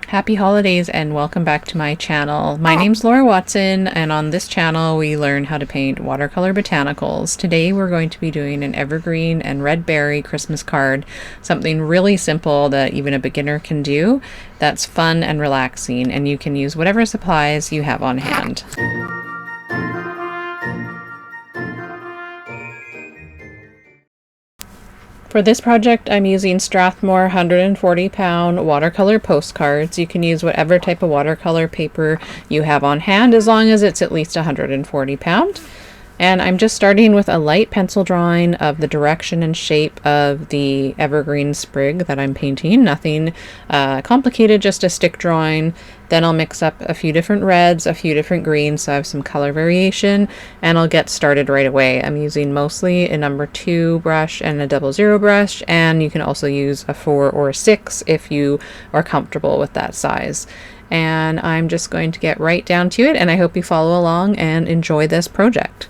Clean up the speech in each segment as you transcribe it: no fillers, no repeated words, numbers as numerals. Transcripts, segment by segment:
Happy holidays and welcome back to my channel. My name's Laura Watson, and on this channel we learn how to paint watercolor botanicals. Today we're going to be doing an evergreen and red berry Christmas card, something really simple that even a beginner can do that's fun and relaxing, and you can use whatever supplies you have on hand. For this project, I'm using Strathmore 140-pound watercolor postcards. You can use whatever type of watercolor paper you have on hand as long as it's at least 140 pound. And I'm just starting with a light pencil drawing of the direction and shape of the evergreen sprig that I'm painting. Nothing complicated, just a stick drawing. Then I'll mix up a few different reds, a few different greens, so I have some color variation, and I'll get started right away. I'm using mostly a number 2 brush and a 00 brush, and you can also use a 4 or a 6 if you are comfortable with that size. And I'm just going to get right down to it, and I hope you follow along and enjoy this project.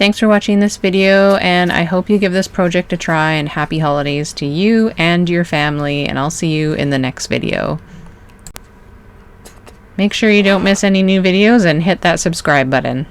Thanks for watching this video, and I hope you give this project a try, and happy holidays to you and your family, and I'll see you in the next video. Make sure you don't miss any new videos and hit that subscribe button.